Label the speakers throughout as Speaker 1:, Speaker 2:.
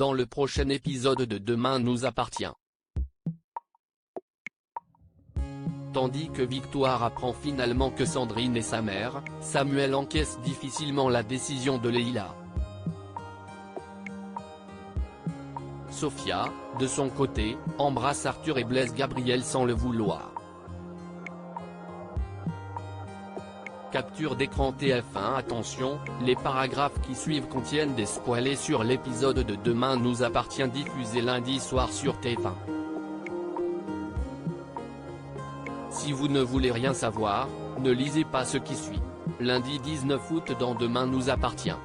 Speaker 1: dans le prochain épisode de Demain nous appartient. Tandis que Victoire apprend finalement que Sandrine est sa mère, Samuel encaisse difficilement la décision de Leila. Sophia, de son côté, embrasse Arthur et blesse Gabriel sans le vouloir. Capture d'écran TF1. Attention, les paragraphes qui suivent contiennent des spoilers sur l'épisode de Demain nous appartient diffusé lundi soir sur TF1. Si vous ne voulez rien savoir, ne lisez pas ce qui suit. Lundi 19 août dans Demain nous appartient.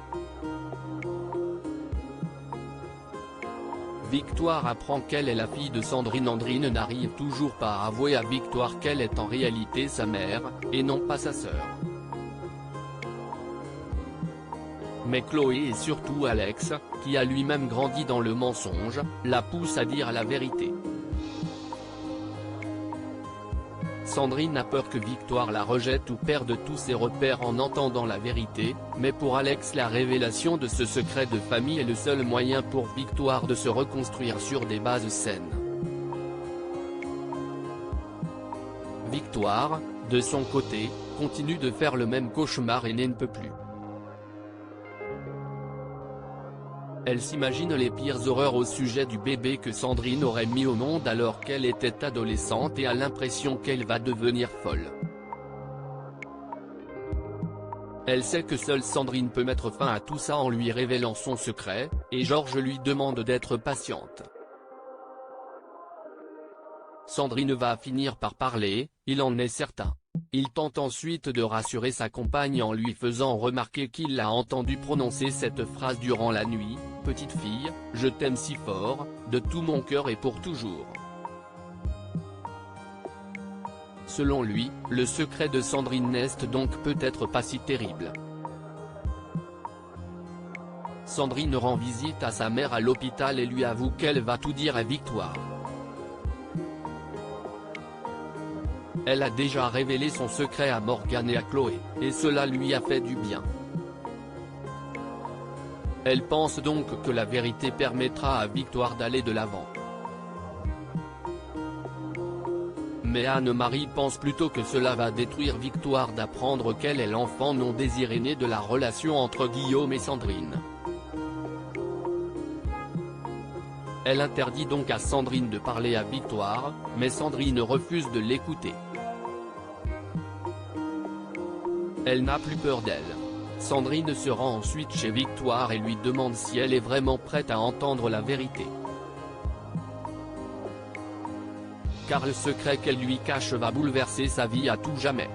Speaker 1: Victoire apprend qu'elle est la fille de Sandrine. Andrine n'arrive toujours pas à avouer à Victoire qu'elle est en réalité sa mère, et non pas sa sœur. Mais Chloé et surtout Alex, qui a lui-même grandi dans le mensonge, la poussent à dire la vérité. Sandrine a peur que Victoire la rejette ou perde tous ses repères en entendant la vérité, mais pour Alex la révélation de ce secret de famille est le seul moyen pour Victoire de se reconstruire sur des bases saines. Victoire, de son côté, continue de faire le même cauchemar et n'en peut plus. Elle s'imagine les pires horreurs au sujet du bébé que Sandrine aurait mis au monde alors qu'elle était adolescente et a l'impression qu'elle va devenir folle. Elle sait que seule Sandrine peut mettre fin à tout ça en lui révélant son secret, et Georges lui demande d'être patiente. Sandrine va finir par parler, il en est certain. Il tente ensuite de rassurer sa compagne en lui faisant remarquer qu'il a entendu prononcer cette phrase durant la nuit: « Petite fille, je t'aime si fort, de tout mon cœur et pour toujours ». Selon lui, le secret de Sandrine n'est donc peut-être pas si terrible. Sandrine rend visite à sa mère à l'hôpital et lui avoue qu'elle va tout dire à Victoire. Elle a déjà révélé son secret à Morgane et à Chloé, et cela lui a fait du bien. Elle pense donc que la vérité permettra à Victoire d'aller de l'avant. Mais Anne-Marie pense plutôt que cela va détruire Victoire d'apprendre qu'elle est l'enfant non désiré né de la relation entre Guillaume et Sandrine. Elle interdit donc à Sandrine de parler à Victoire, mais Sandrine refuse de l'écouter. Elle n'a plus peur d'elle. Sandrine se rend ensuite chez Victoire et lui demande si elle est vraiment prête à entendre la vérité. Car le secret qu'elle lui cache va bouleverser sa vie à tout jamais.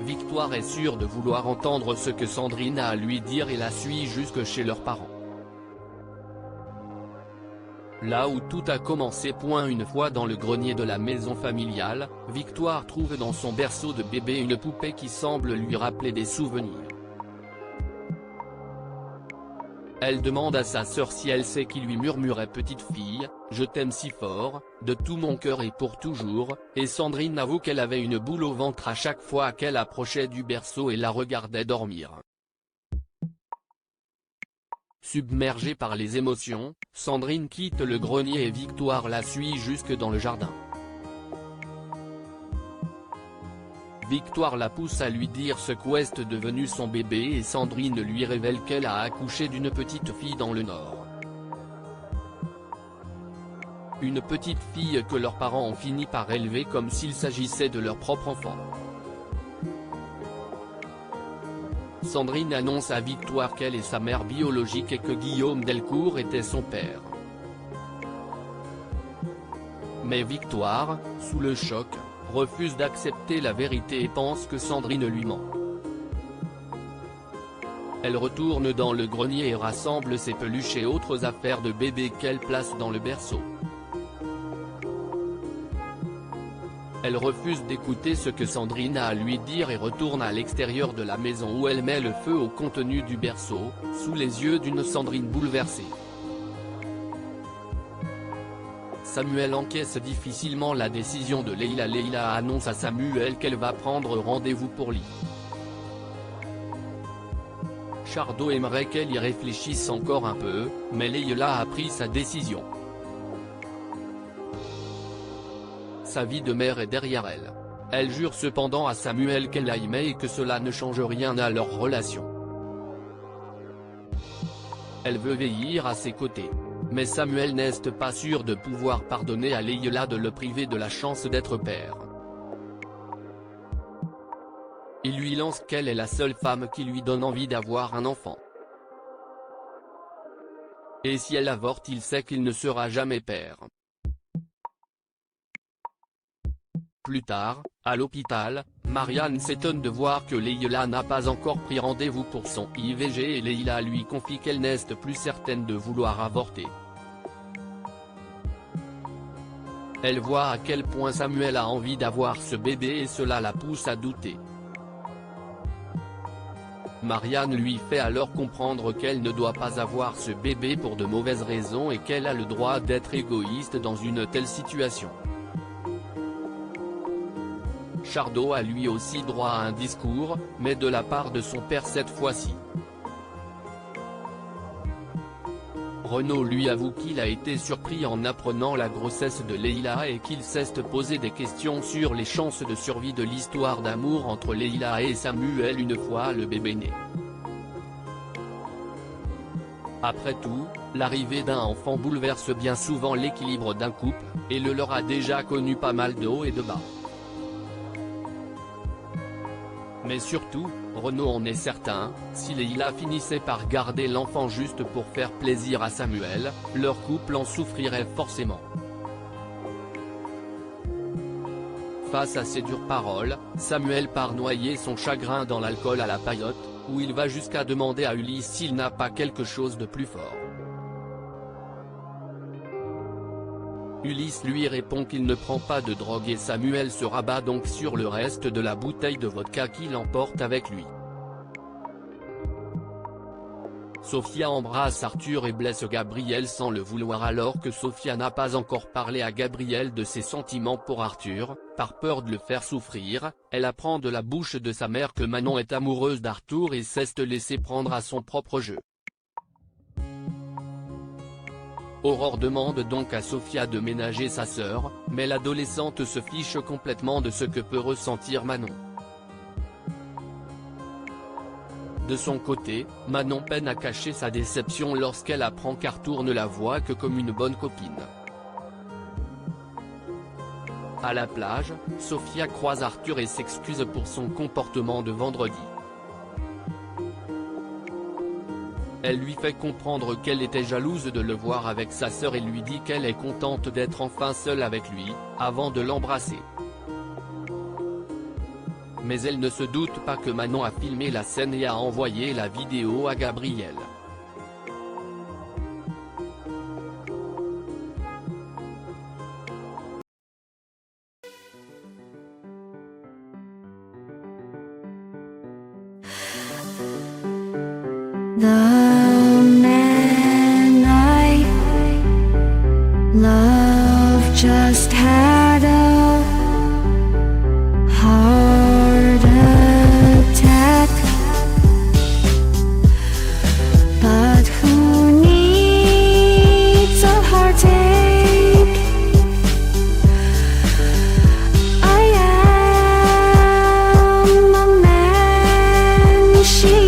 Speaker 1: Victoire est sûre de vouloir entendre ce que Sandrine a à lui dire et la suit jusque chez leurs parents. Là où tout a commencé. Une fois dans le grenier de la maison familiale, Victoire trouve dans son berceau de bébé une poupée qui semble lui rappeler des souvenirs. Elle demande à sa sœur si elle sait qui lui murmurait « Petite fille, je t'aime si fort, de tout mon cœur et pour toujours », et Sandrine avoue qu'elle avait une boule au ventre à chaque fois qu'elle approchait du berceau et la regardait dormir. Submergée par les émotions, Sandrine quitte le grenier et Victoire la suit jusque dans le jardin. Victoire la pousse à lui dire ce qu'est devenu son bébé et Sandrine lui révèle qu'elle a accouché d'une petite fille dans le Nord. Une petite fille que leurs parents ont fini par élever comme s'il s'agissait de leur propre enfant. Sandrine annonce à Victoire qu'elle est sa mère biologique et que Guillaume Delcourt était son père. Mais Victoire, sous le choc, refuse d'accepter la vérité et pense que Sandrine lui ment. Elle retourne dans le grenier et rassemble ses peluches et autres affaires de bébé qu'elle place dans le berceau. Elle refuse d'écouter ce que Sandrine a à lui dire et retourne à l'extérieur de la maison où elle met le feu au contenu du berceau, sous les yeux d'une Sandrine bouleversée. Samuel encaisse difficilement la décision de Leila. Leila annonce à Samuel qu'elle va prendre rendez-vous pour lui. Shardo aimerait qu'elle y réfléchisse encore un peu, mais Leila a pris sa décision. Sa vie de mère est derrière elle. Elle jure cependant à Samuel qu'elle l'aimait et que cela ne change rien à leur relation. Elle veut veiller à ses côtés. Mais Samuel n'est pas sûr de pouvoir pardonner à Leila de le priver de la chance d'être père. Il lui lance qu'elle est la seule femme qui lui donne envie d'avoir un enfant. Et si elle avorte, il sait qu'il ne sera jamais père. Plus tard, à l'hôpital, Marianne s'étonne de voir que Leila n'a pas encore pris rendez-vous pour son IVG et Leila lui confie qu'elle n'est plus certaine de vouloir avorter. Elle voit à quel point Samuel a envie d'avoir ce bébé et cela la pousse à douter. Marianne lui fait alors comprendre qu'elle ne doit pas avoir ce bébé pour de mauvaises raisons et qu'elle a le droit d'être égoïste dans une telle situation. Shardo a lui aussi droit à un discours, mais de la part de son père cette fois-ci. Renaud lui avoue qu'il a été surpris en apprenant la grossesse de Leila et qu'il s'est posé des questions sur les chances de survie de l'histoire d'amour entre Leila et Samuel une fois le bébé né. Après tout, l'arrivée d'un enfant bouleverse bien souvent l'équilibre d'un couple, et le leur a déjà connu pas mal de hauts et de bas. Mais surtout, Renaud en est certain, si Leila finissait par garder l'enfant juste pour faire plaisir à Samuel, leur couple en souffrirait forcément. Face à ces dures paroles, Samuel part noyer son chagrin dans l'alcool à la paillote, où il va jusqu'à demander à Ulysse s'il n'a pas quelque chose de plus fort. Ulysse lui répond qu'il ne prend pas de drogue et Samuel se rabat donc sur le reste de la bouteille de vodka qu'il emporte avec lui. Sophia embrasse Arthur et blesse Gabriel sans le vouloir alors que Sophia n'a pas encore parlé à Gabriel de ses sentiments pour Arthur, par peur de le faire souffrir, elle apprend de la bouche de sa mère que Manon est amoureuse d'Arthur et sait se laisser prendre à son propre jeu. Aurore demande donc à Sophia de ménager sa sœur, mais l'adolescente se fiche complètement de ce que peut ressentir Manon. De son côté, Manon peine à cacher sa déception lorsqu'elle apprend qu'Arthur ne la voit que comme une bonne copine. À la plage, Sophia croise Arthur et s'excuse pour son comportement de vendredi. Elle lui fait comprendre qu'elle était jalouse de le voir avec sa sœur et lui dit qu'elle est contente d'être enfin seule avec lui, avant de l'embrasser. Mais elle ne se doute pas que Manon a filmé la scène et a envoyé la vidéo à Gabriel.
Speaker 2: The man I love just had a heart attack, but who needs a heartache? I am a man she